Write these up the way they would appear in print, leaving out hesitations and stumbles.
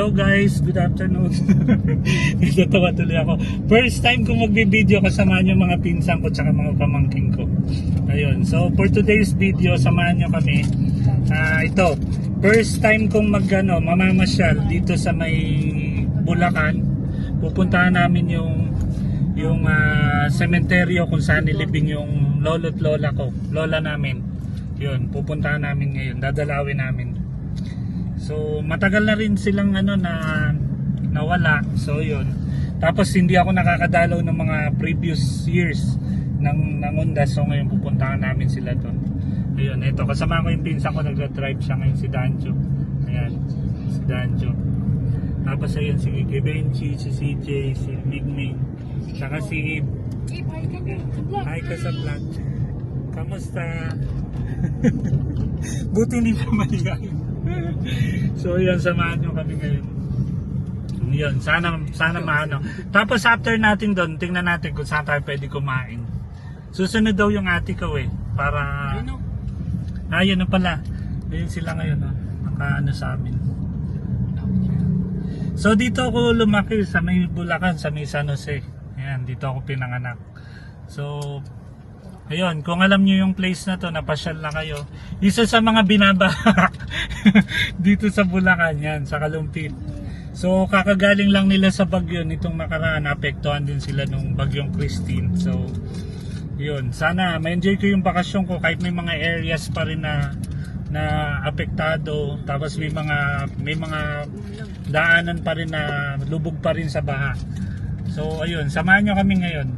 Hello guys, good afternoon. Natawa tuloy ako. First time kong magbi-video kasama yung mga pinsan ko tsaka mga pamangking ko. Ayun, so for today's video, samahan nyo kami. Ito, first time kong mamamasyal dito sa may Bulacan. Pupuntahan namin yung sementeryo kung saan nilibing yung lolo't lola ko, lola namin. Yun, pupuntahan namin ngayon, dadalawin namin. So matagal na rin silang nawala. So yun. Tapos hindi ako nakakadalaw ng mga previous years ng Undas. So ngayon pupuntahan namin sila doon. Ayun, ito kasama ko yung pinsan ko, nagda-drive siya ngayon, si Danjo. Ayan, si Danjo. Tapos ayun si Givenchy, si CJ, si Big Ming, saka si Hi ka sa vlog. Kamusta? Buti hindi pa maligayin. So yun, samahan nyo kami ngayon. Yun, sana maano. Tapos after natin doon, tingnan natin kung saan tayo pwede kumain. Susunod daw yung ate ko para yun na pala. Ayun sila ngayon nakaano sa amin. So dito ako lumaki sa may Bulacan, sa may San Jose. Ayan, dito ako pinanganak. So ayun, kung alam nyo yung place na to, napasyal na kayo. Isa sa mga binaba dito sa Bulacan, yan, sa Kalumpit. So kakagaling lang nila sa bagyo nitong nakaraan, apektuhan din sila nung bagyong Christine. So yun, sana ma-enjoy ko yung bakasyon ko kahit may mga areas pa rin na apektado. Tapos may mga daanan pa rin na lubog pa rin sa baha. So ayun, samahan nyo kami ngayon.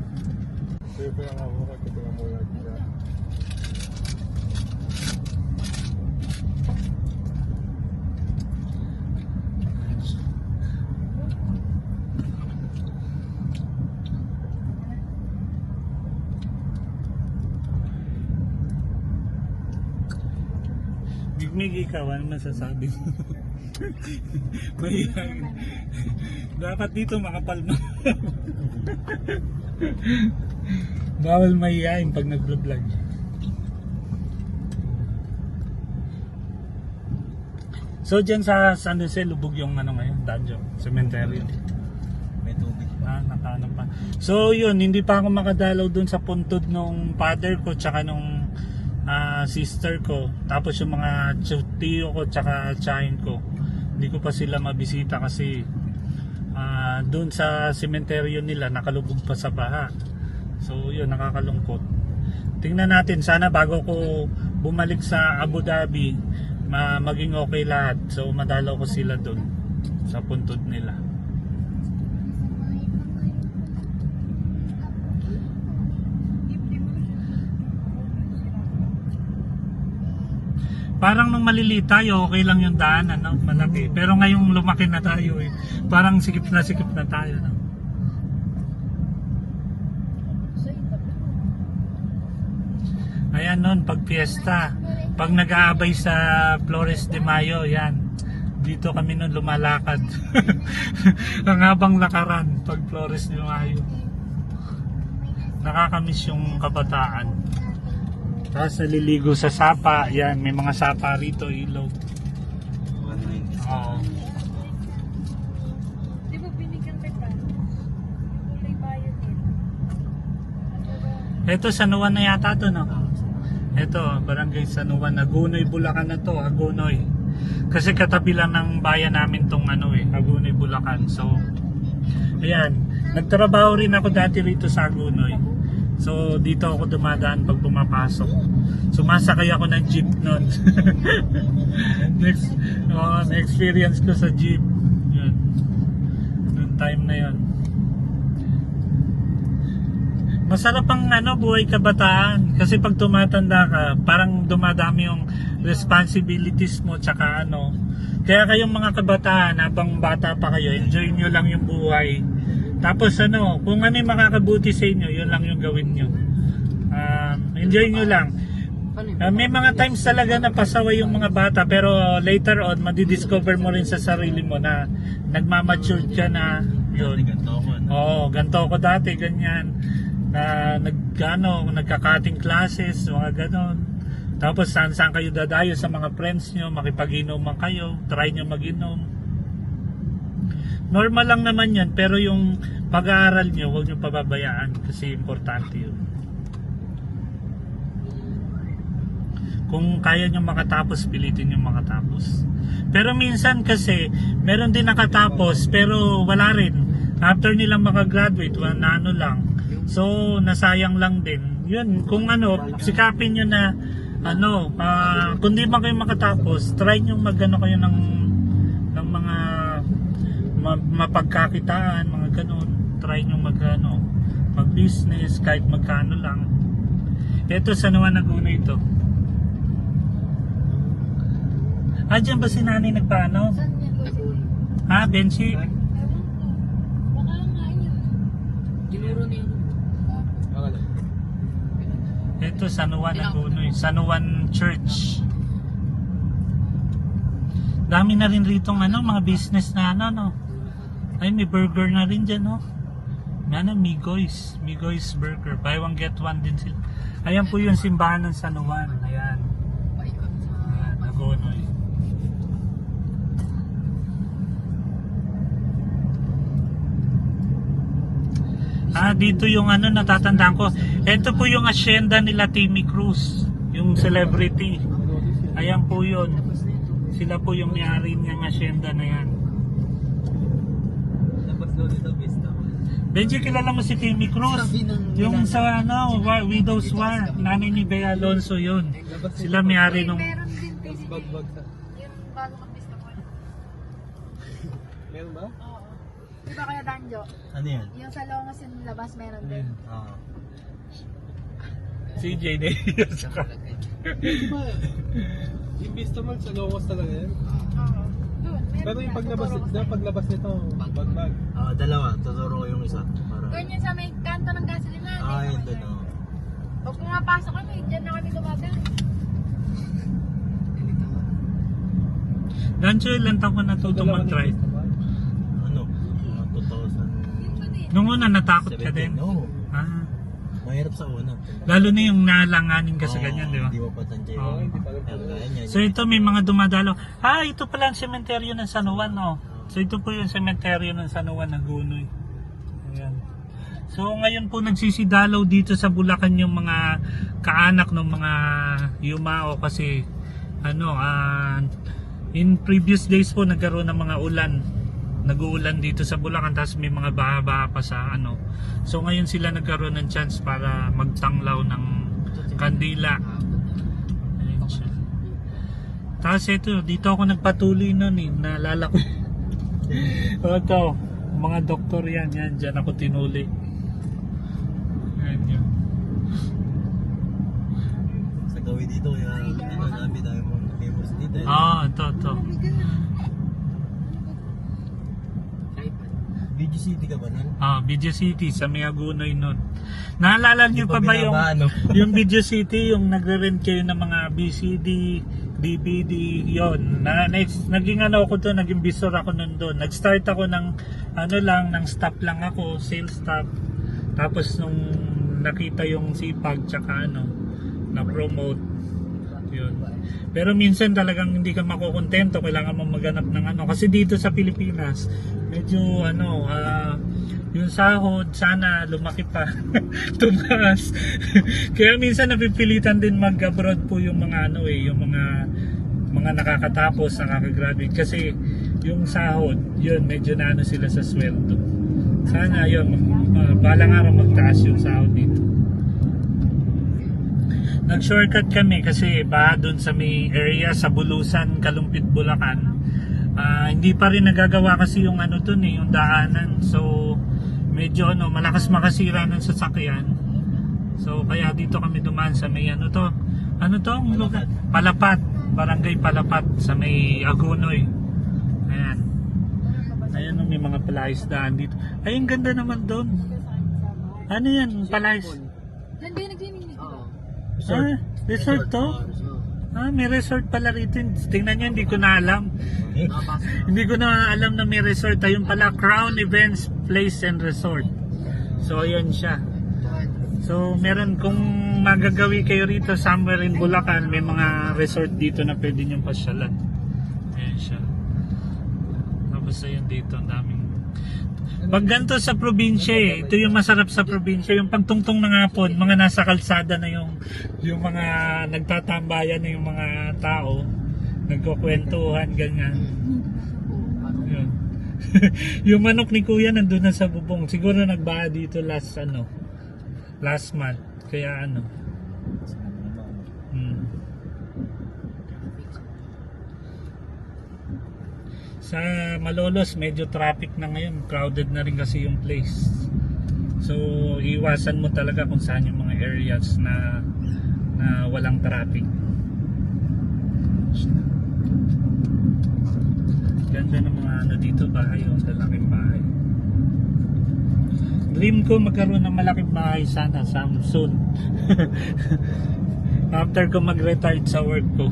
Bigmig, ikaw, ano masasabi mo? Mahihayin. Dapat dito makapalma. Bawal mahihayin pag nag-vlog. So dyan sa San Jose, lubog yung ngayon, Danjo, cemetery. May tubig pa. Nakaano pa. So yun, hindi pa ako makadalaw dun sa puntod nung father ko tsaka nung sister ko, tapos yung mga tiyo ko tsaka tiyahin ko, hindi ko pa sila mabisita kasi doon sa sementeryo nila nakalubog pa sa baha. So yun, nakakalungkot. Tingnan natin, sana bago ko bumalik sa Abu Dhabi maging okay lahat. So madalaw ko sila doon sa puntod nila. Parang nung maliliit tayo, okay lang yung daan, malaki. Pero ngayong lumaki na tayo, parang sikip na tayo. Ayan nun, pag fiesta, pag nag-aabay sa Flores de Mayo, yan. Dito kami nun lumalakad. Ang habang lakaran, pag Flores de Mayo. Nakakamiss yung kabataan. Tapos naliligo sa sapa, yan, may mga sapa rito, ilog. Oo. Di ba binigyan kita? Kulay bayad Ito, San Juan na yata to, no? Ito, barangay San Juan, Hagonoy, Bulacan na to, Hagonoy. Kasi katabi lang ng bayan namin tong Hagonoy, Bulacan. So, ayan, nagtrabaho rin ako dati rito sa Hagonoy. So dito ako dumadaan pag pumapasok. Sumasakay ako ng jeep noon. Na-experience ko sa jeep. Yun. Noong time na yun. Masarap ang buhay kabataan. Kasi pag tumatanda ka, parang dumadami yung responsibilities mo tsaka Kaya kayong mga kabataan, habang bata pa kayo, enjoy nyo lang yung buhay. Tapos kung ano yung makakabuti sa inyo, yun lang yung gawin nyo. Enjoy nyo lang. May mga times talaga na pasaway yung mga bata, pero later on, madidiscover mo rin sa sarili mo na nagmamature ka na. Yun. Oo, ganito ako dati, ganyan. Na nagka-cutting classes, mga ganon. Tapos saan kayo dadayo sa mga friends nyo, makipag-inuman kayo, try nyo mag-inom. normal lang naman yan, pero yung pag-aaral nyo, huwag nyo pababayaan kasi importante yun. Kung kaya nyo makatapos, pilitin nyo makatapos. Pero minsan kasi, meron din nakatapos, pero wala rin. After nilang makagraduate, na ano lang. So, nasayang lang din. Yun, kung ano, sikapin nyo na, ano, kung di man kayo makatapos, try nyo magano kayo ng mga mapagkakitaan, mga ganun. Try nyo mag-business, kahit magkano lang. Ito, sa Nueva Laguna ito. Dyan ba si nanay nagpaano? Saan yan, Kuya? Bensi? Ewan ko. Baka nga yun. Tinuro niya. Ito, San Juan Laguna, San Juan Church. Dami na rin rito mga business na no. Ay, may burger na rin dyan, no. Migoy's Burger. Buy one get one din sila. Ayan po yung simbahan ng San Juan. Ayan. Paikot sa... Ayan, Laguna. Dito yung natatandaan ko. Ito po yung asyenda nila Timmy Cruz, yung celebrity. Ayan po yun. Sila po yung may-ari niyang asyenda na yan. Tapos daw dito, Vista. Benji, kilala mo si Timmy Cruz? Yung sa Widow's War, nanay ni Bea Alonso yun. Sila may-ari nung... Meron din kasi Bagbag sa... yung bago mag-vista ko. Meron ba? Oo. Di ba kaya Danjo? Ano yan? Yung sa Longos yung labas meron din. Oo. Si JD. Yung Vista Mall sa Longos talaga yan. Oo. Doon, meron Pero yung yan, sa paglabas nito, bagbag. Dalawa, tuturo ko yung isa. Para... Doon yun sa may kanto ng gasolina. Yun doon. Pag pumapasok kami, dyan na kami lumabas. Dancho, ilan taon ka natutong mag-try? Ano? 2000. Yun pa din. Nung una, natakot ka 17. din? Oo. Mahirap sa una. Lalo na yung nalanganin ka sa ganyan, di ba? Hindi mo pa tansya Oo. yun. Hindi pa rin pala. Ganyan. So ito may mga dumadalo. Ito pala ang sementeryo ng San Juan, no? So ito po yung sementeryo ng San Juan Nagunoy. Ayan. So ngayon po nagsisidalaw dito sa Bulacan yung mga kaanak ng mga yumao kasi in previous days po nagkaroon ng mga ulan. Nag-uulan dito sa Bulacan tapos may mga baha-baha pa sa So ngayon sila nagkaroon ng chance para magtanglaw ng kandila. Ayun siya. Tapos ito, dito ako nagpatuloy nun naalala ko. Ito, mga doktor yan, dyan ako tinuli. Ayan yun. Sa gawin dito, kaya dami mong famous dito. Ito. Video City ka ba nun? Video City sa Miagunoy nun. Naalala niyo pa ba yung binaba, yung Video City, yung nagre-rent kayo ng mga BCD, DVD, yon. Naging ako doon, naging visor ako nun doon. Nag-start ako ng ng staff lang ako, sales staff. Tapos nung nakita yung sipag tsaka na-promote yun. Pero minsan talagang hindi ka makukontento, kailangan mo maghanap ng kasi dito sa Pilipinas medyo yung sahod sana lumaki pa tumaas. Kaya minsan napipilitan din mag-abroad po yung mga yung mga nakakatapos, nakakagraduate kasi yung sahod yun medyo sila sa sweldo. Sana yun balang araw magtaas yung sahod dito. Nag-shortcut kami kasi doon sa may area sa Bulusan, Kalumpit, Bulacan. Hindi pa rin nagagawa kasi yung dun yung daanan. So medyo malakas makasira ng sasakyan. So kaya dito kami dumaan sa may lugar? Palapat, Barangay Palapat sa may Agunoy. Ayan may mga palaisdaan dito. Ay, ang ganda naman doon. Ano yan? Palais? Nandiyan nagsining dito. Resort to? May resort pala rito. Tingnan nyo, hindi ko na alam. Hindi ko na alam na may resort. Ayun pala, Crown Events Place and Resort. So, ayan siya. So, meron kung magagawi kayo rito somewhere in Bulacan, may mga resort dito na pwede nyong pasyalan. Ayan siya. Tapos ayun dito, ang daming Pag ganito sa probinsya ito yung masarap sa probinsya, yung pagtungtong ng hapon, mga nasa kalsada na yung mga nagtatambayan na yung mga tao, nagkukwentuhan, ganyan. Yun. Yung manok ni Kuya nandun na sa bubong. Siguro nagbaha dito last month. Kaya Sa Malolos medyo traffic na ngayon, crowded na rin kasi yung place. So iwasan mo talaga kung saan yung mga areas na walang traffic. Ganda ng mga dito, bahay, malaking bahay. Dream ko magkaroon ng malaking bahay sana soon. After ko mag-retire sa work ko.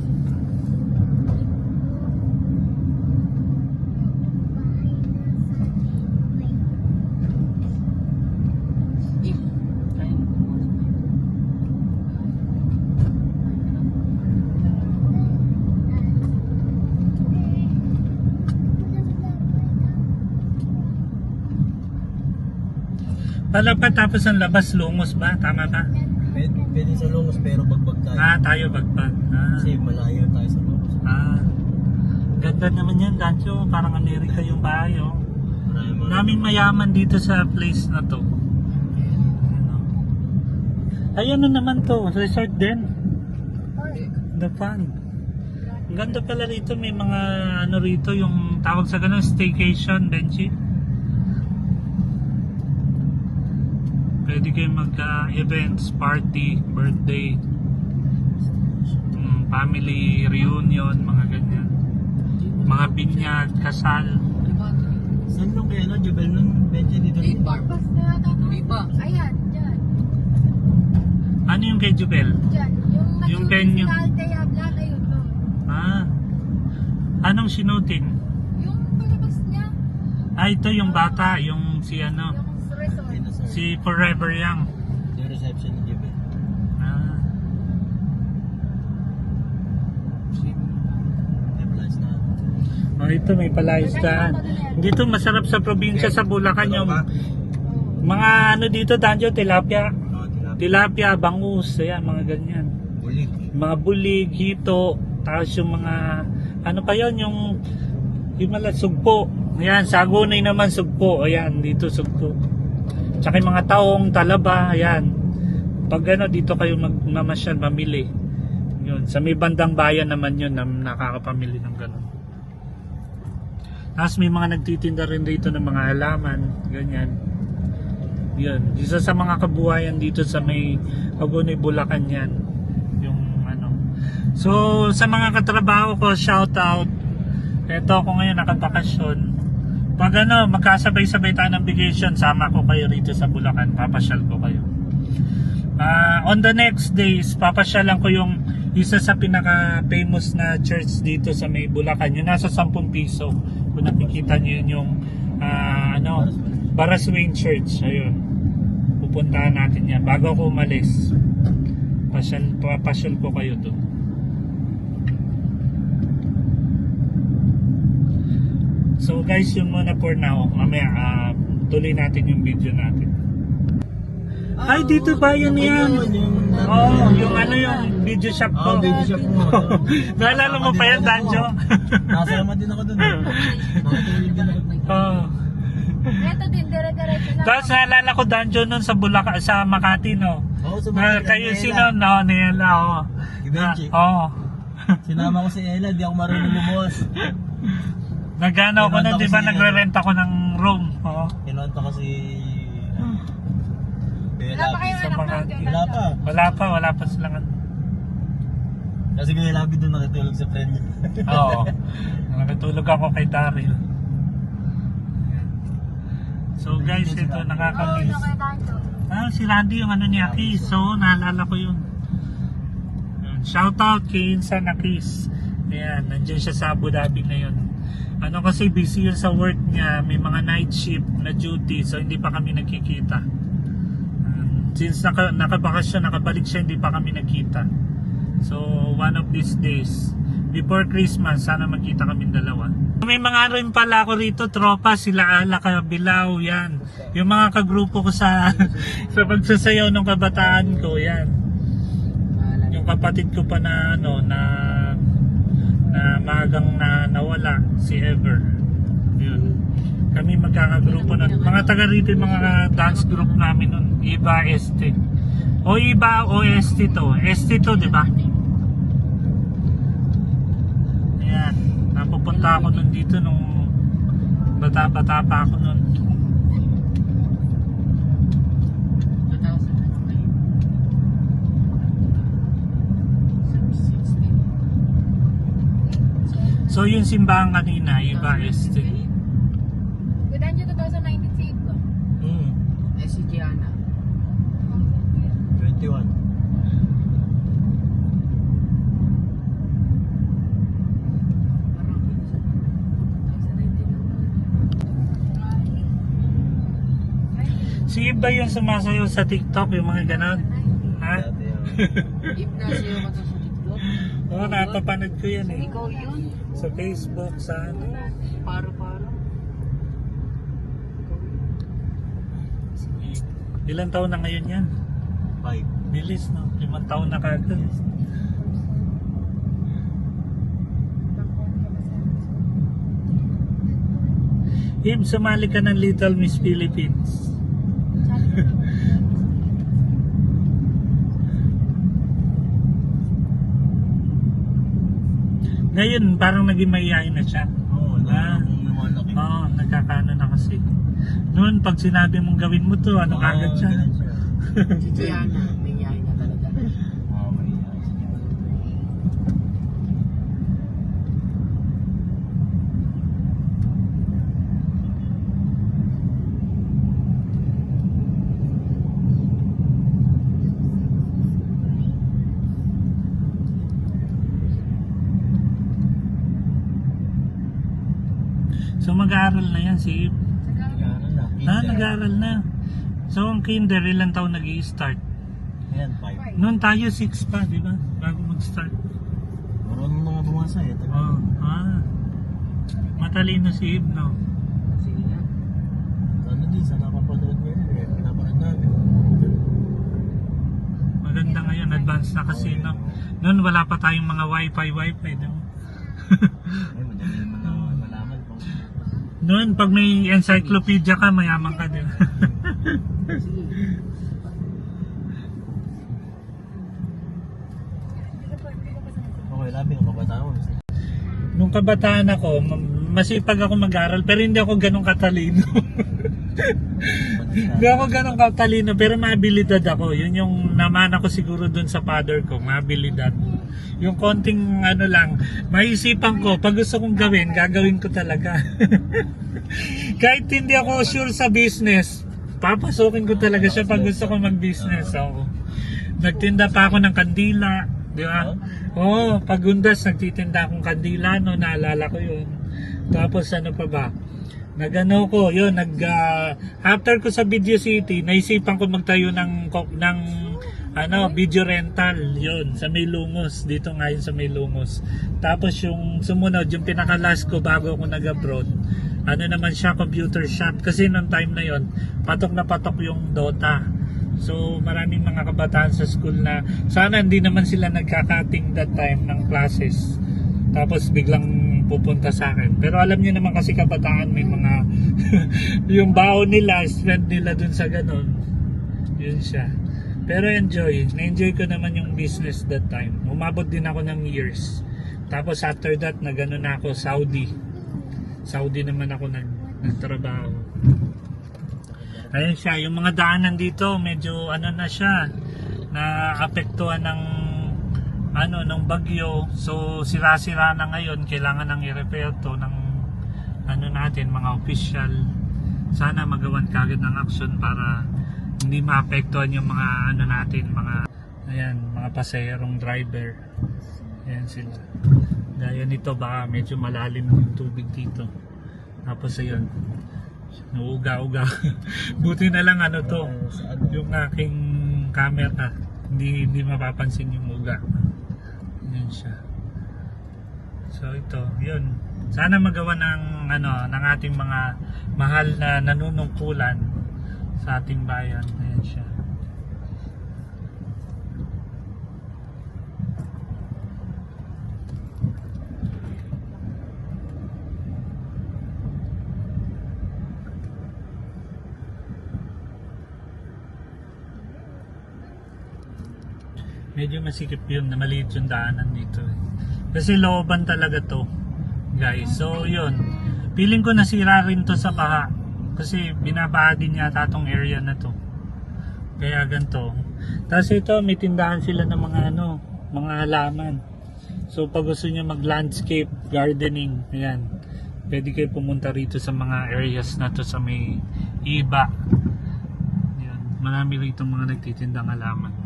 Palapat tapos ang labas lungos ba? Tama ba? Pwede sa Longos pero bagbag tayo. Tayo bagbag. Kasi malayo tayo sa Longos. Ganda naman yan, Dancho. Parang Amerika yung bahay, oh. Marami mga... Daming mayaman dito sa place na to. Ay, ano naman to? Resort din. The Fun. Ang ganda pala rito. May mga rito, yung tawag sa ganun, staycation, Benji. Pwede kayo mag-events, party, birthday, family reunion, mga ganyan. Mga binyag, kasal. Saan nung kaya Jubel nun? Benji dito rin. Bas na yata to. Iba. Ayan, dyan. Ano yung kay Jubel? Dyan. Yung venue. Yung Aldea Vlog, ayun to. Anong sinutin? Yung palabas niya. Ito yung bata, yung si Yung resort. si Forever Young. Yung reception ni Jubel. Ito may palaisdaan. Dito masarap sa probinsya sa Bulacan yung mga dito, Danjo, tilapia. Tilapia, bangus, ayan, mga ganyan. Bulig. Mga bulig, hito, tapos yung mga pa yon yung sugpo. Ayan, Sagunay naman sugpo. Ayan, dito sugpo. Tsaka yung mga taong, talaba, ayan. Pag dito kayo magmamasyal, mamili. Yun, sa may bandang bayan naman yun na nakakapamili ng ganun. Tapos may mga nagtitinda rin dito ng mga halaman, ganyan. Yun, isa sa mga kabuhayan dito sa may Sagunay, Bulacan yan. Yung So, sa mga katrabaho ko, shout out. Ito ako ngayon nakabakasyon. Pag magkasabay-sabay tayo ng vacation, sama ko kayo rito sa Bulacan, papasyal ko kayo. On the next days, papasyalan ko yung isa sa pinaka-famous na church dito sa may Bulacan. Yung nasa 10 piso. Kung nakikita nyo yun yung Baraswain Church. Ayun. Pupuntahan natin yan. Bago ako umalis, papasyal ko kayo doon. So guys, yun muna for now. Mamaya tuloy natin yung video natin. Ay, dito ba yun yan? Yung yung video shop ko. Video shop mo. Naalala mo pa yan, Danjo? Nakasama din ako dun. Nakatulog din ako. Ito din, dire-diretso na. Tapos naalala ko, Danjo, nun sa Bulacan, sa Makati, no? Oo, sa Makati. Kayo sino? No, Niela, Benji. Sinama ko si Ella, di ako marunong lumuwas. Nagano ako nun, di ba? Kinonta ko si Nagre-rent ako ng room. Kinonta ko si... Wala pa kayo Sa anak Makati. ng Wala pa. silang Kasi Kuya Labi doon nakitulog sa friend niya. Oo. Nakatulog ako kay Daryl. So guys, ito Oo, nakakamiss. nakita Si Randy yung niya, Kiss. So, naalala ko yun. Shout out kay Insan na Kiss. Ayan, nandiyan siya sa Abu Dhabi ngayon. Kasi busy yun sa work niya. May mga night shift na duty. So, hindi pa kami nagkikita. Since nakabakasyon, nakabalik siya, hindi pa kami nagkita. So, one of these days, before Christmas, sana magkita kami dalawa. May mga rin pala ako rito, tropa, sila Ala Kabilaw, yan. Yung mga kagrupo ko sa sa pagsasayaw ng kabataan ko, yan. Yung kapatid ko pa na ano na magang nawala, si Ever. Yun. Kami magkakagrupo nun. Mga taga rito, yung mga dance group namin nun, Iba ST. O Iba o ST to. ST to, di ba? Ayan. Napupunta ako nun dito nung bata-bata pa ako nun. So yung simbahan kanina, Iba ST. Gudan nyo 2019 si Iba. Si Gianna. 21. Si Iba yung sumasayaw sa TikTok, yung mga ganon. Ha? Dati yan. Ignacio ka to sa TikTok. Oo, napapanood ko yan eh. Ikaw yun. Sa Facebook, sa ano. Paro-paro. Ilang taon na ngayon yan? 5. Bilis, no? 5 taon na kagad. Ib, sumali ka ng Little Miss Philippines. Ngayon, parang naging mahihayin na siya. Oo, Ah. kung lumalaki. Oo, nagkakano na kasi. Noon, pag sinabi mong gawin mo to, ano kagad siya? ganun siya. Si Gianna. May yahay na talaga. Oo, may So mag-aaral na yan si Ib. Nag-aaral na. Nag-aaral na. So ang kinder, ilang taon nag-i-start? Ayan, 5. Noon tayo 6 pa, di ba? Bago mag-start. Marunong na nga bumasa eh. Oh, matalino si Ib, no? Sige nga. Ano din, sa napapanood niya eh. Pinapanood namin. Maganda ngayon, advanced na kasi, no? Noon wala pa tayong mga wifi, di ba? Ay, madali naman na malaman kung Noon, pag may encyclopedia ka, mayaman ka din. Sige. okay, labi ng kabataan. Nung kabataan ako, masipag ako mag-aral, pero hindi ako ganun katalino. Hindi ako ganun katalino, pero maabilidad ako. Yun yung naman ako siguro dun sa father ko, maabilidad. Yung konting ano lang, maisipan ko, pag gusto kong gawin, gagawin ko talaga. Kahit hindi ako sure sa business, papasukin ko talaga siya pag gusto ko mag-business. So, nagtinda pa ako ng kandila, di ba? Oo, pagundas, nagtitinda akong kandila, no, naalala ko yun. Tapos ano pa ba? Nagano ko, yun, after ko sa Video City, naisipan ko magtayo ng video rental, yun, sa May Lumos, dito ngayon sa May Lumos. Tapos yung sumunod, yung pinaka-last ko bago ako nag-abroad, ano naman siya, computer shop. Kasi noong time na yon, patok na patok yung Dota. So maraming mga kabataan sa school na sana hindi naman sila nagkakating that time ng classes. Tapos biglang pupunta sa akin. Pero alam niyo naman kasi kabataan may mga yung baon nila, spend nila dun sa ganun. Yun siya. Pero na-enjoy ko naman yung business that time. Umabot din ako ng years. Tapos after that, nagano na ako Saudi naman ako nagtrabaho. Ayun siya, yung mga daanan dito, medyo ano na siya, na apektuhan ng ng bagyo. So sira-sira na ngayon, kailangan nang i-repair to ng natin, mga official. Sana magawan kagad ng action para hindi maapektuhan yung mga natin, mga pasahero driver. Ayan sila. Gaya nito, baka medyo malalim yung tubig dito. Tapos ayun, nauuga-uga. Buti na lang yung aking camera, hindi mapapansin yung uga. Yan siya. So ito, yun. Sana magawa ng ng ating mga mahal na nanunungkulan sa ating bayan. Ayan siya. Medyo masikip yun na maliit yung daanan dito eh. Kasi looban talaga to, guys. So yun, feeling ko nasira rin to sa baha kasi binabaha din yata tong area na to, kaya ganito. Tapos ito, may tindahan sila ng mga mga halaman. So pag gusto nyo mag landscape gardening, ayan, pwede kayo pumunta rito sa mga areas na to sa may iba. Ayan, marami rito mga nagtitindang halaman.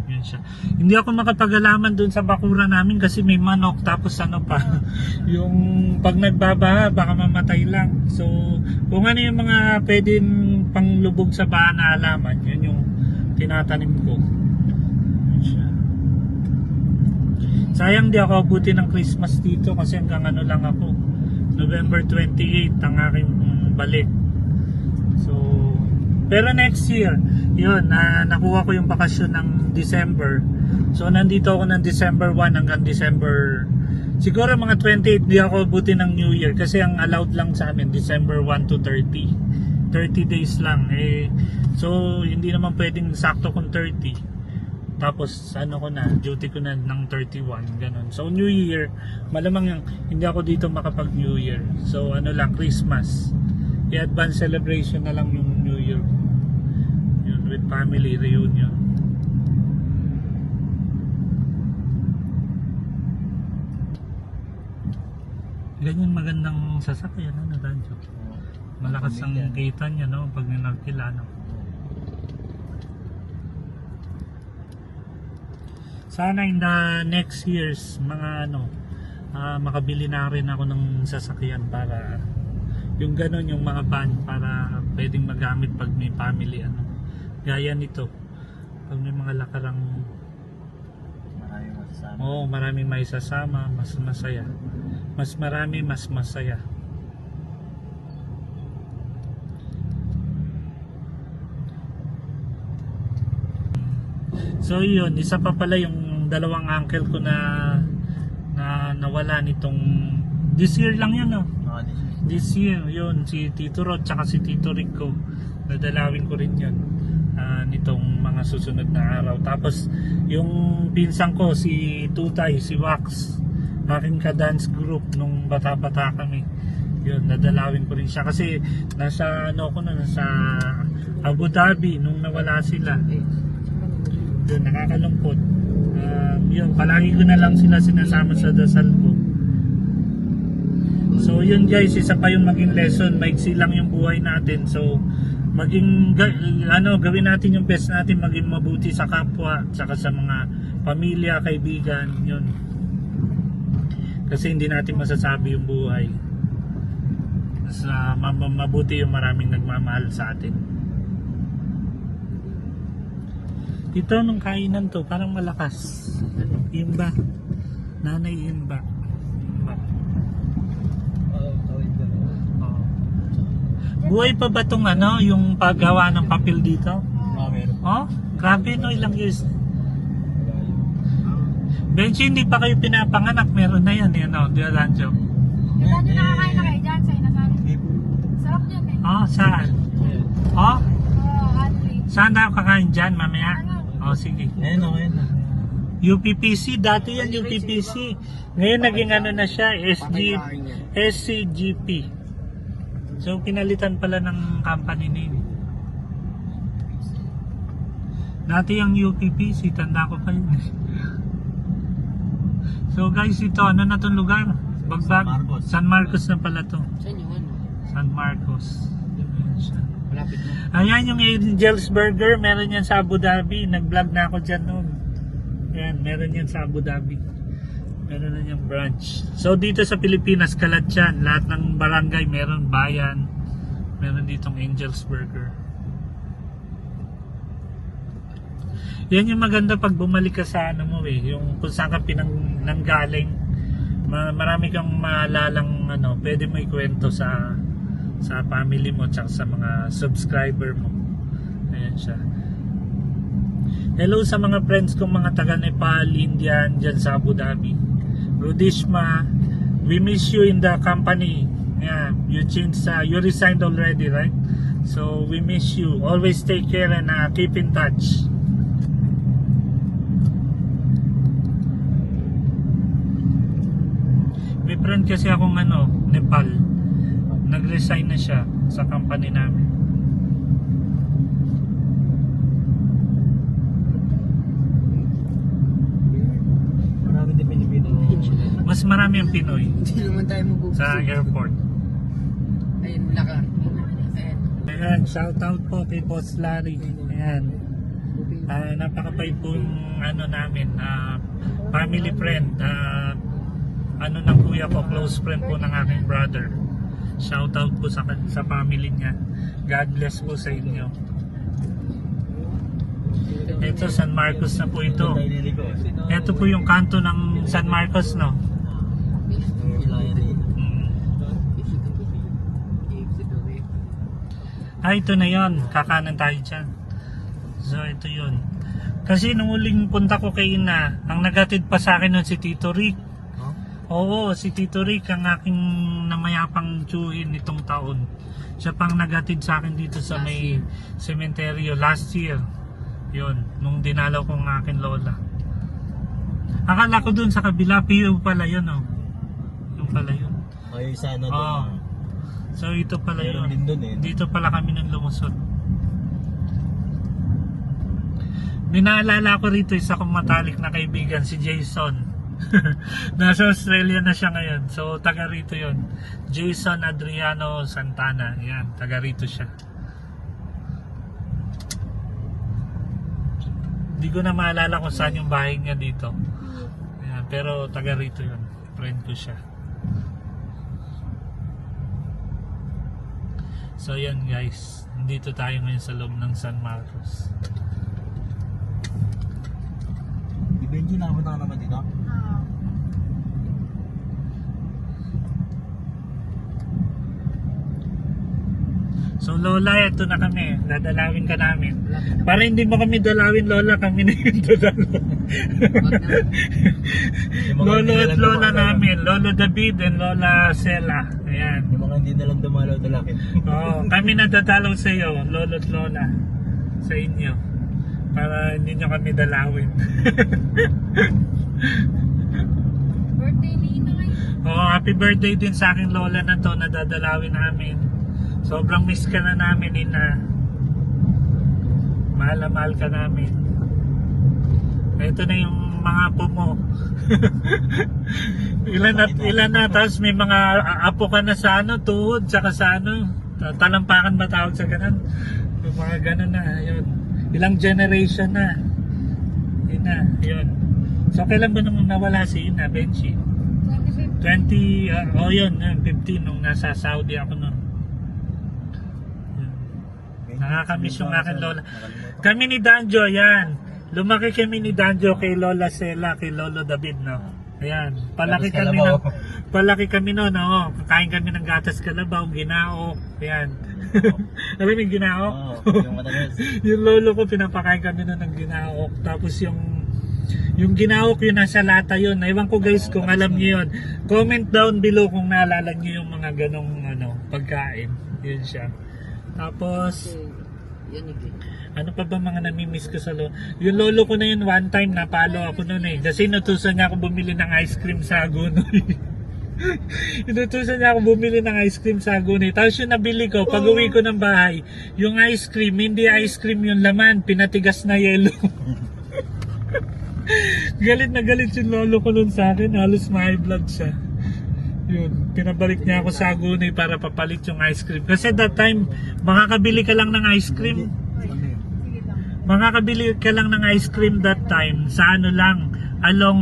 Yan siya. Hindi ako makapag-alaman dun sa bakura namin kasi may manok, tapos pa yung pag nagbabaha baka mamatay lang. So kung ano yung mga pwedeng panglubog sa baha na halaman, yun yung tinatanim ko. Yan siya. Sayang di ako abuti ng Christmas dito kasi hanggang lang ako, November 28 ang aking balik. So pero next year, yun, nakuha ko yung bakasyon ng December. So nandito ako ng December 1 hanggang December, siguro mga 28, di ako abuti ng New Year kasi ang allowed lang sa amin December 1 to 30 days lang eh. So hindi naman pwedeng sakto kung 30 tapos ko na, duty ko na ng 31, ganun. So New Year, malamang yung hindi ako dito makapag New Year. So lang, Christmas, i-advance celebration na lang yung New Year yun, with family reunion. Ganyan magandang sasakyan na Danjo. Malakas ang kita niya pag ninagkila Sana in the next years mga makabili na rin ako ng sasakyan para yung ganon, yung mga van para pwedeng magamit pag may family gaya nito pag may mga lakarang maraming may sasama, mas masaya, mas marami, mas masaya. So yun, isa pa pala yung dalawang uncle ko na nawala nitong this year lang yun this year, yun, si Tito Rod tsaka si Tito Rico, dadalawin ko rin yun nitong mga susunod na araw. Tapos yung pinsang ko si Tutay, si Wax, aking ka-dance group nung bata-bata kami, yun, dadalawin ko rin siya kasi nasa nasa Abu Dhabi nung nawala sila. Yun, nakakalungkot. Yun, palagi ko na lang sila sinasama sa dasal ko. So yun guys, isa pa yung maging lesson, maiksi lang yung buhay natin. So maging gawin natin yung best natin, maging mabuti sa kapwa, saka sa mga pamilya, kaibigan, yun. Kasi hindi natin masasabi yung buhay. Mas mabuti yung maraming nagmamahal sa atin. Ito nung kainan to, parang malakas. Imba. Nanay Imba. Buhay pa ba itong yung paggawa ng papel dito? Meron. Oh, grabe ilang years. Benji, hindi pa kayo pinapanganak, meron na yan, di Alanjo. Diba nyo nakakain na kayo dyan sa inasal? Sarap yun eh. Oh, saan? Oh, Anli. saan na kakain dyan, mamaya? Oh, sige. Ayun. UPPC, dati yan UPPC. Ngayon naging na siya, SCGP. So pinalitan pala ng company name. Dati yung UPPC, tanda ko pa yun. So guys, ito, na itong lugar? Bagbag? San Marcos na pala to. Saan yung San Marcos. Ayan siya. Malapit na. Ayan yung Angel's Burger, meron yan sa Abu Dhabi. Nag-vlog na ako dyan noon. Ayan, meron yan sa Abu Dhabi. Meron na yung branch. So dito sa Pilipinas, kalat yan. Lahat ng barangay meron, bayan. Meron ditong Angel's Burger. Yan yung maganda pag bumalik ka sa yung kung saan ka nanggaling. marami kang maalalang ano, pwede mo ikwento sa family mo tsaka sa mga subscriber mo. Ayan siya. Hello sa mga friends kong mga taga Nepal, India, dyan sa Abu Dhabi. Rudishma, we miss you in the company. Yeah, you changed, you resigned already, right? So we miss you. Always take care and keep in touch. May friend kasi akong ano, Nepal. Nag-resign na siya sa company namin. Marami din Pilipino. Mas marami ang Pinoy Hindi naman tayo mabubusin. sa airport. Ayun, laka. Ayan. Ayan, shout out po kay Boss Larry. Ayan. Napakabait po yung ano namin, family friend. Ano ng kuya ko, close friend po ng aking brother. Shout out po sa family niya. God bless po sa inyo. Ito, San Marcos na po ito. Ito po yung kanto ng San Marcos, no? Ito na yon, kakanan tayo dyan. So ito yun. Kasi nung uling punta ko kay Ina, ang nagatid pa sa akin nun si Tito Rick. Oo, si Tito Rick ang aking namayapang tiyuhin nitong taon. Siya pang nagatid sa akin dito sa may sementeryo last year. Yun, nung dinalaw ko ang aking lola. Akala ko dun sa kabila, PO pala yun, oh. Yung pala yun. Ay, sana doon. Oo. So ito pala Meron yun. din dun eh. Dito pala kami nung lumusot. Binaalala ko rito isa kong matalik na kaibigan, si Jason. Nasa Australia na siya ngayon. So taga rito yun. Jason Adriano Santana. Yan, taga rito siya. Hindi ko na maalala kung saan yung bahay niya dito. Yan, pero taga rito yun. Friend ko siya. So yan guys, dito tayo ngayon sa loob ng San Marcos. Benji, nakapunta ka naman dito? So Lola, ito na kami. Dadalawin ka namin. Para hindi mo kami dalawin, Lola, kami na yung dadalo. Lolo at Lola namin, Lolo David and Lola Sela. Ayan. Yung mga hindi na lang dumalaw dalakin. Oo, kami na dadalaw sa iyo, Lolo at Lola. Sa inyo. Para hindi nyo kami dalawin. Birthday ni Ina ngayon. Oo, happy birthday din sa aking Lola na to na dadalawin namin. Sobrang miss ka na namin, Ina. Mahal na mahal ka namin. Ito na yung mga apo mo. ilan na, tapos may mga apo ka na sa ano, tuhod, tsaka sa ano, talampakan ba tawag sa ganun? Yung mga ganun na, yun. Ilang generation na. Yun na, yun. So kailan ba nung nawala si Ina, Benji? 2015. 20, yun, 15 nung nasa Saudi ako nun. Nakakamiss yung akin Lola. Kami ni Danjo, yan. Lumaki kami ni Danjo kay Lola Sela, kay Lolo David, no? Ayan. Palaki kami no, no? Kakain kami ng gatas kalabaw, ginao. Ayan. Alam mo yung ginao? Oo, yung matagal. Yung lolo ko, pinapakain kami nun ng ginao. Tapos yung ginao ko yun, nasa lata yun. Ewan ko guys kung alam niyo yun. Comment down below kung naalala niyo yung mga ganong pagkain. Yun siya. Tapos, ano pa ba mga namimiss ko sa lolo? Yung lolo ko na yun, one time napalo ako nun eh. Kasi inutusan niya ako bumili ng ice cream sa Agunoy. Inutusan niya ako bumili ng ice cream sa Agunoy. Tapos yung nabili ko, pag uwi ko ng bahay, yung ice cream, hindi ice cream yung laman, pinatigas na yelo. Galit na galit yung lolo ko nun sa akin, halos ma-high blood siya. Yun, pinabalik niya ako sa Agunoy para papalit yung ice cream. Kasi that time, makakabili ka lang ng ice cream. Makakabili ka lang ng ice cream that time sa ano lang, along,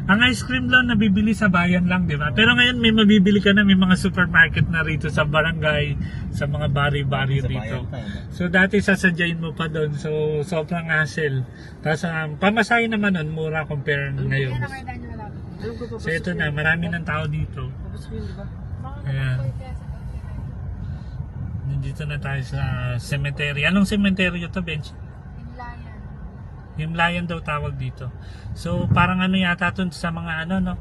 ang ice cream lang nabibili sa bayan lang, di ba? Pero ngayon may mabibili ka na, may mga supermarket na rito sa barangay, sa mga bari-bari rito. So dati sasadyain mo pa doon, so sobrang hassle. Tapos pamasahe naman nun, mura compare ngayon. Yan ang kaya nyo lang. Alam ko pa So ito na, marami ng tao dito. Tapos ko yun, di ba? Ayan. Nandito na tayo sa cemetery. Anong cemetery ito, Bench? Himlayan. Himlayan daw tawag dito. So parang ano yata ito sa mga ano no?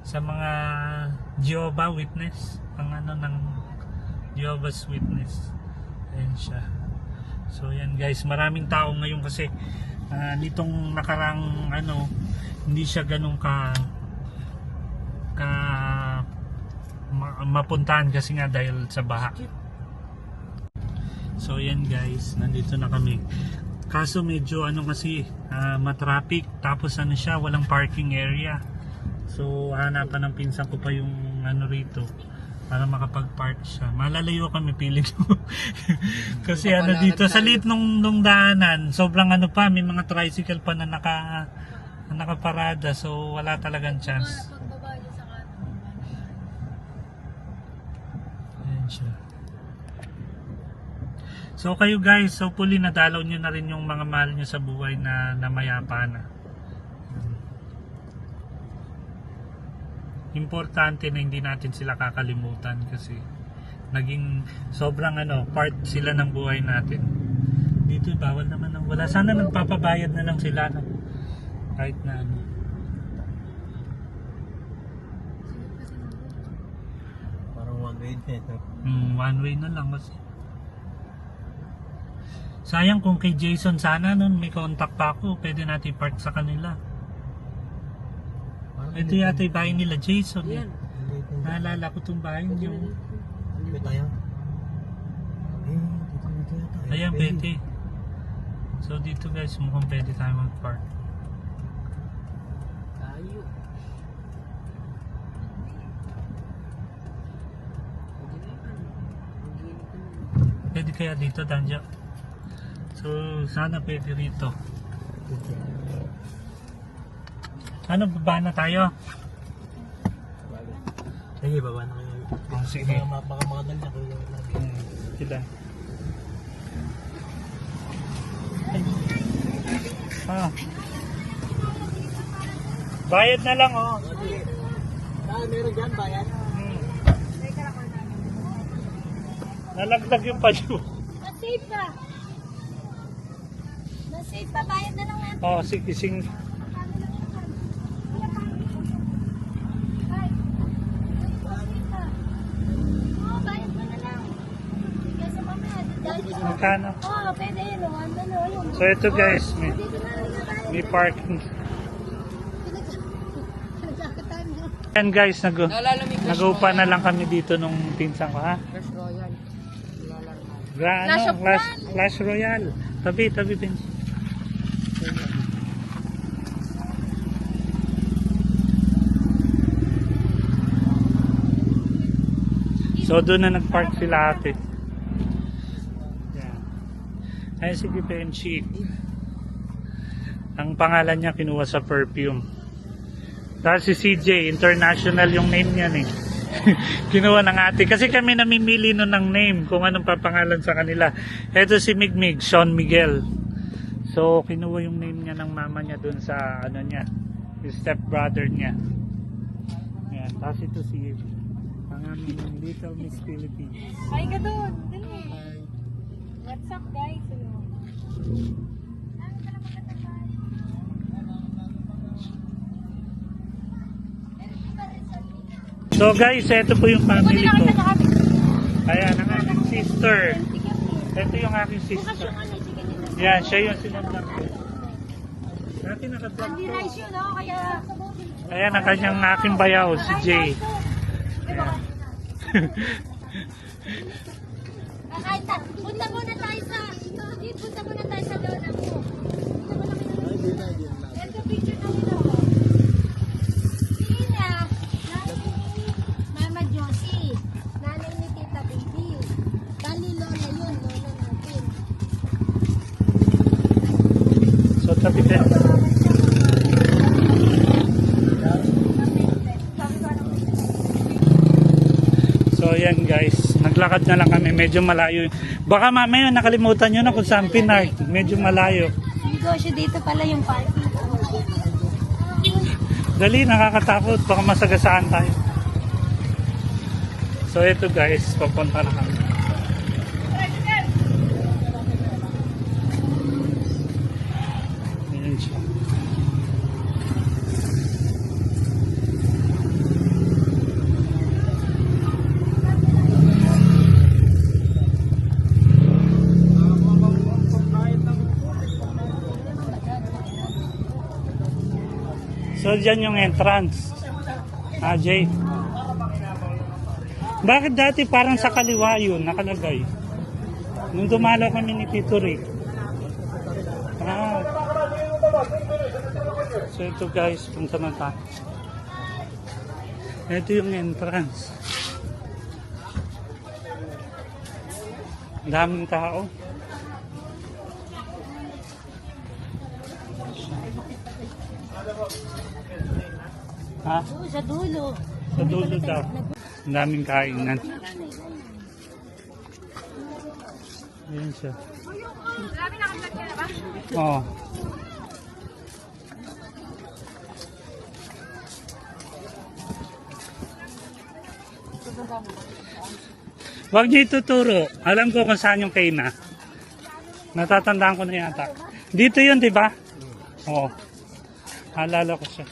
Sa mga Jehovah Witness. Ang ano ng Jehovah's Witness. Ayan siya. So yan guys, maraming tao ngayon kasi nitong nakarang ano, hindi siya ganun mapuntahan kasi nga dahil sa baha. So yan guys, nandito na kami. Kaso medyo ano kasi matraffic, tapos ano siya, walang parking area. So hanapan ng pinsan ko pa yung ano rito para makapag-park siya. Malalayo kami piling ko. Kasi ano dito sa lit nung daanan, sobrang ano pa, may mga tricycle pa na nakaparada, so wala talagang chance. Pagbaba niya sa kanan. Ayan siya. So kayo guys, hopefully nadalaw nyo na rin yung mga mahal nyo sa buhay na mayapa na. Importante na hindi natin sila kakalimutan kasi naging sobrang ano, part sila ng buhay natin. Dito bawal naman ang wala. Sana nagpapabayad na lang sila no? Kahit na ano. Parang one way din. One way na lang kasi. Sayang kung kay Jason sana nun may contact pa ako, pwede natin park sa kanila. Ito yata yung bahay nila Jason. Yan. Naalala ko itong bahay niyo. May tayo. Dito yata. Ayan, pwede. So dito guys, mukhang pwede tayo mag-park. Tayo. Pwede kaya dito, Danja? So sana pwede rito. Ano, baba na tayo? Sige, baba na kayo. Oh, sige. Baka makadal na kayo. Sila. Ah. Bayad na lang oh. Meron dyan, bayan. Nalagdag yung padyo. Nasave pa. Nasave pa. Bayad na lang natin. Oh, sige, sing. Magkano? Oo, pwede yun. So ito guys, may parking. Yan guys, Naalala mo yung Clash nag-upa na Royale? lang kami dito nung pinsan ko ha. Clash Royale. Clash of Clash Royale. Tabi, pinsan. So doon na nag-park sila ate. Ay si Penchi. Ang pangalan niya kinuha sa perfume. Dahil si CJ, international yung name niya eh. Kinuha ng ate. Kasi kami namimili nun ng name kung anong papangalan sa kanila. Ito si Migmig, Sean Miguel. So kinuha yung name niya ng mama niya dun sa ano niya, yung stepbrother niya. Ayan. Tapos ito si ang aming Little Miss Philippines. Ay ka doon. Dali. What's up guys? So guys, ito po yung family ko. Ayan, ang aking sister. Ito yung aking sister. Yan, siya yung sinundan ko. Dati naka-vlog Hindi ko. rice yun, no? Kaya... Ayan ang kanyang aking bayaw, si Jay. Kakain ta. Punta muna tayo sa... Punta muna tayo sa lola mo. Ito picture na nila ko. Sina. Mama Josie. Nanay ni Tita Baby. Bali lola yun. Lola natin. So tabi din. So yan guys, naglakad na lang kami, medyo malayo. Baka mamaya nakalimutan nyo na kung saan pinark, medyo malayo. Negosyo dito pala yung parking. Dali, nakakatakot. Baka masagasaan tayo. So ito guys, papunta na kami. Ayan siya. So dyan yung entrance. Jay. Bakit dati parang sa kaliwa yun nakalagay? Nung dumalaw kami ni Tito Rick. So ito guys, punta na tayo. Ito yung entrance. Daming tao. Ha? Sa dulo. Sa dulo daw. Ang daming kainan. Ayan siya. Oo. Huwag niyo ituturo. Alam ko kung saan yung kaina. Natatandaan ko na yata. Dito yun, di ba? Oo. Alala ko siya.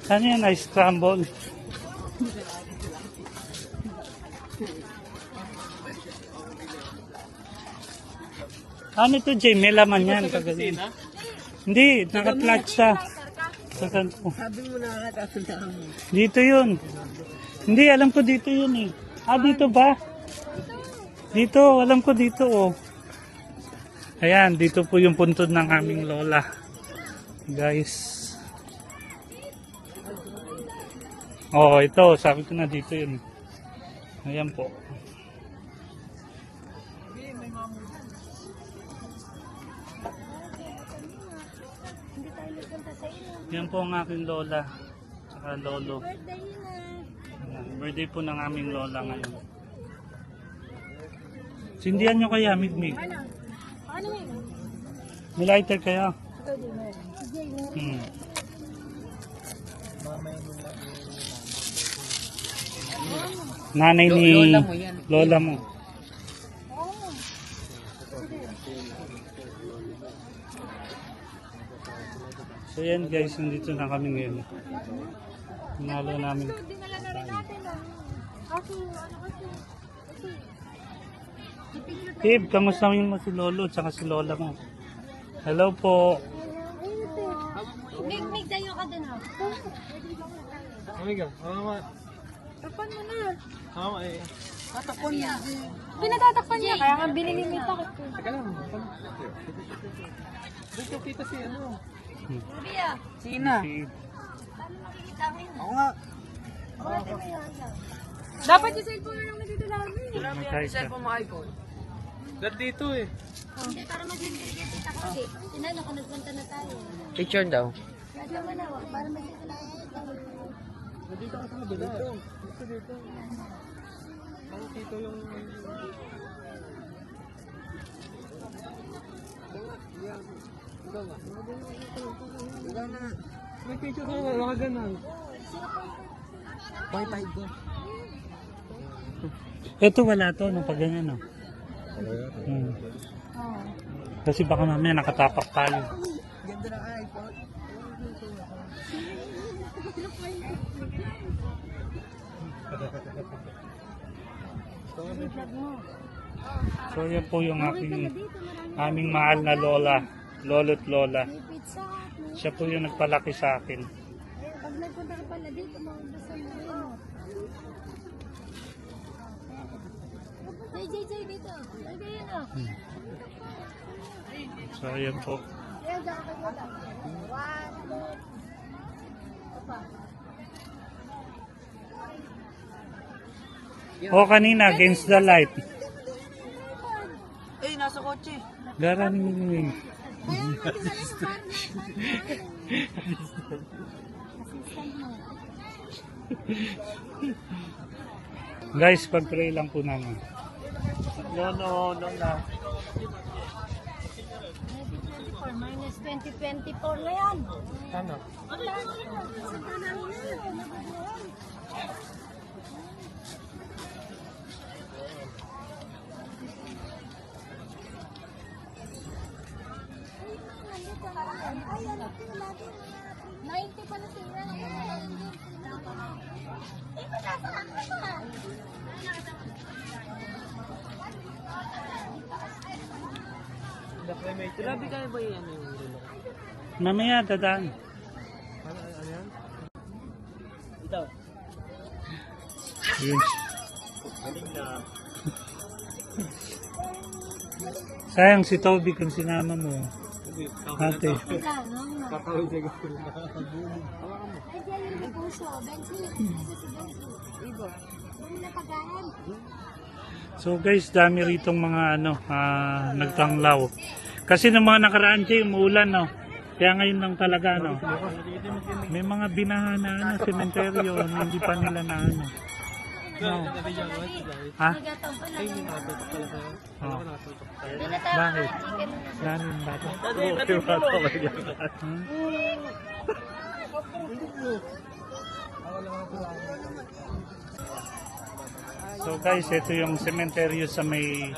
Ano yan? Ice scramble. Ano to, Jay? May laman yan. Kagaling. Hindi, naka-flat siya. Sa kanto. Sabi mo nakakatanda mo. Dito yun. Hindi, alam ko dito yun eh. Dito ba? Dito, alam ko dito oh. Ayan, dito po yung puntod ng aming lola. Guys. Oh, ito, sabi ko na dito yun. Ayan po. Yan po ang aking lola. Tsaka lolo. Birthday na. Ayan, birthday po ng aming lola ngayon. Sindihan nyo kaya, Migmig? Ano yun? May lighter kaya? Ito din meron. Nanay ni Lola mo yan. lola mo. So yan guys, nandito na kami ngayon. Hinalo namin. Dinala na rin natin ah. Kasi ano kasi. Tib, kamusta mo si lolo at si lola mo? Hello po. Mig tayo ka din ha. Amiga, mama. Tapan mo na. Mama eh. Tatakon niya. Pinatatakpan niya. Kaya nga binili mo yung takot ko. Teka lang. Dito kita si ano. Maria, Sina. Si paano makikita ko yun? Oo nga. Bakit mo yun? Dapat yung cellphone na lang nandito namin. Matay ka. Cellphone mo iPhone. Dad dito eh. Hindi, para mag-hindi kita kasi. Tinanong ko, nagpunta na tayo. Picture daw. Nasa manawa, para mag-hindi na tayo. Dito ka sa kabila. Dito. Ako dito yung... May picture ka na, wala ka ganun. Wi-Fi ko. Ito wala to, nung pag ganyan no? Kasi baka mamaya nakatapak tayo. Ganda ng iPhone. So yan po yung aming mahal na lola, lolo't lola. May pizza hut. Siya po yung nagpalaki sa akin. Pag nagpunta ka pala dito, maubos na rin. JJ dito. Ay, yun o. So yan po. Ayan, dyan ka dito. 1, 2. O kanina, against the light. Eh, nasa kotse. Garaning. Kaya nga, di wala yung partner. Assistant mo. Guys, pag-pray lang po namin. No, lola. May minus 2024 na yan. Ano? Wala na yan. Sa tanang na. Nababuhan. Ay, ano po, lagi mga 90 pa na sila. Ito na sa ako ba? Grabe kayo ba yan yung relo? Mamaya dadaan. Ano yan? Ito. Yun. Sayang si Toby kung sinama mo. Ate. Kakawin siya gusto. Ay, diyan yung Dipuso. Bensi. Isa si Bensi. Ibo. Bumi na pagkaan. So guys, dami ritong mga nagtanglaw. Kasi ng mga nakaraan siya, umuulan, no? Kaya ngayon lang talaga, no? May mga binahan na sementeryo, hindi pa nila na ano. No. Ha? Gatong pa na. Oh. Doon na tayo. Bakit? Chicken. Daming bata. Hmm? So guys, ito yung sementeryo sa may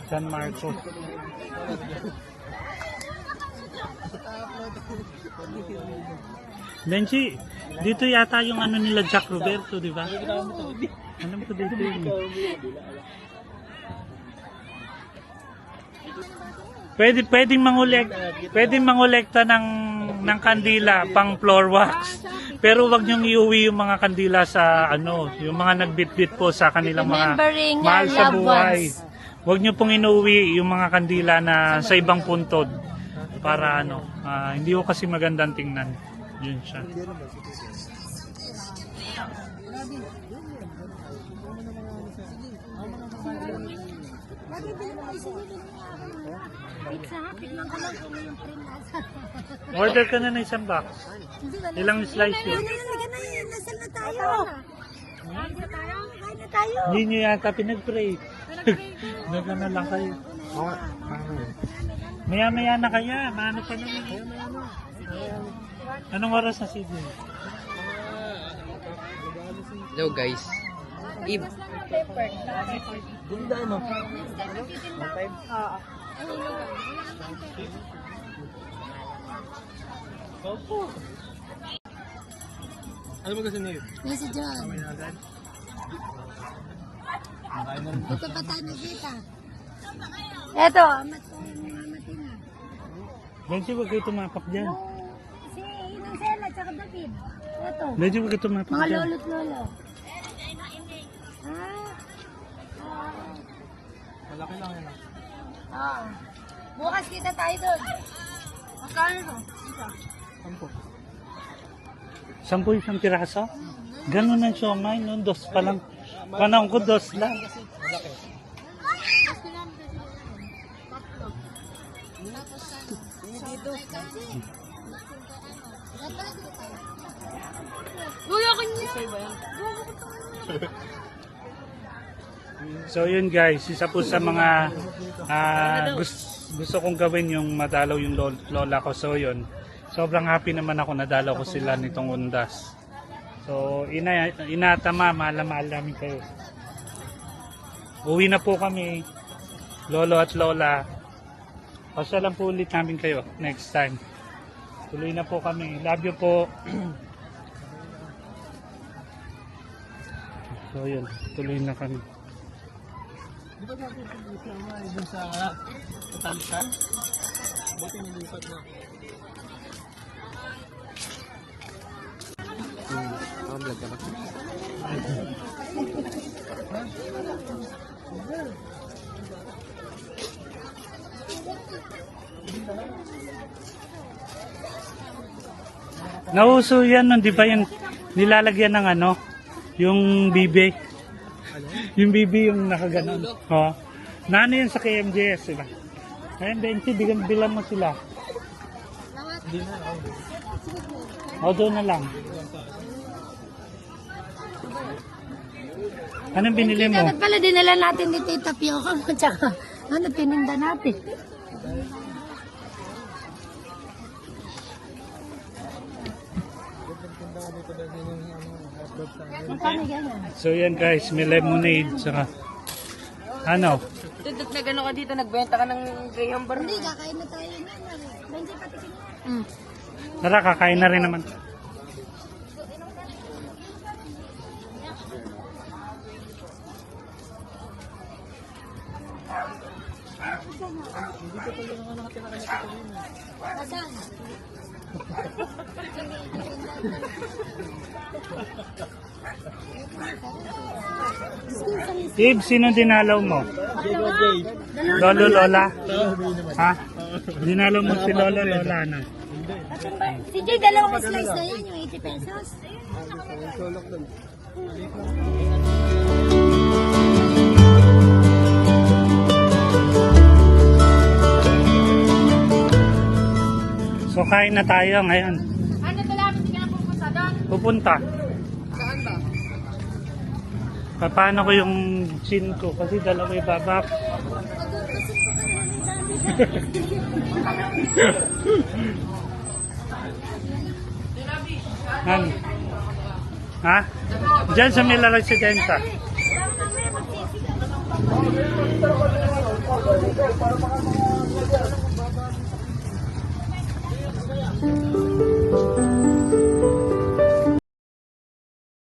San Marcos. Benji, dito yata yung ano nila Jack Roberto, di ba? Alam ko dito yun. Pwedeng mangolekta ng kandila pang floor wax. Pero wag niyong iuwi yung mga kandila sa yung mga nagbitbit po sa kanilang mga Remembering your mahal sa loved buhay. ones. Wag niyo pong inuwi yung mga kandila na sa ibang puntod para hindi ko kasi magandang tingnan. Yun siya. Lagi bilhin mo isa dito ng pizza ha. Tignan ko lang kung yung print nasa. Order ka na ng isang box. Ilang slice yun? Halika na yun. Nasaan na tayo? Kain na tayo? Kain na tayo. Hindi nyo yata pinag-pray. Naga na lang kayo. Maya-maya na kaya. Maano pa naman. Anong oras na Sydney? Hello guys. Eve. Mas lang ang paper. Doon tayo mo. Next time magtitinda ako. Oo. Ay, wala kang paper. Opo. Ano mo kasi niyo? Yes, John. Ito pa tayo nakita. Ito, amatina. Benji, huwag kayo tumapak dyan. Si Inang Sela, tsaka David. Ito. Benji, huwag kayo tumapak Mga dyan. lolo't lolo. Malaki lang yan. Bukas kita tayo doon. Magkano to? Sampo. 10 isang piraso? Ganun ang siomay, no? 2 pa lang. Panahon ko 2 lang. Uy, akin niya. So yun guys, isa po sa mga gusto kong gawin yung madalaw yung lola ko. So yun, sobrang happy naman ako nadalaw ko sila nitong undas. So inatama, mahal namin kayo. Uwi na po kami, lolo at lola. Pasya lang po ulit namin kayo next time. Tuloy na po kami. Love you po. So yun, tuloy na kami. Di ba natin sama dun sa Katansan? Buti nilipat na. Vlog ka ba? Nauso yan nun, di ba yung nilalagyan ng yung bibe. Yung bibe yung nakaganon. Oh. Nano yan sa KMJS, diba? Ayun, Benji, bilang mo sila. O, doon na lang. Anong binili mo? Dapat pala dinala natin dito yung tapioca mo, tsaka tininda natin. Magkano ganyan? So yan guys, may lemonade. Saka, ano? Dudot na gano'n ka dito, nagbenta ka ng gayong bar. Hindi, kakain na tayo na. Benji, patikin na. Tara, kakain na rin naman. Nasaan? Ib, sino dinalaw mo? Lolo, Lola? Ha? Dinalaw mo si Lolo, Lola na. Si Jay, dalawang slice na yan, yung 80 pesos. So kain na tayo ngayon. Ano talaga, hindi ka na pupunta doon? Pupunta. Paano ko yung chin ko? Kasi dalawa yung babak. Han? Ha? Diyan sa Mila Residenta. Mamaya magsisigaw.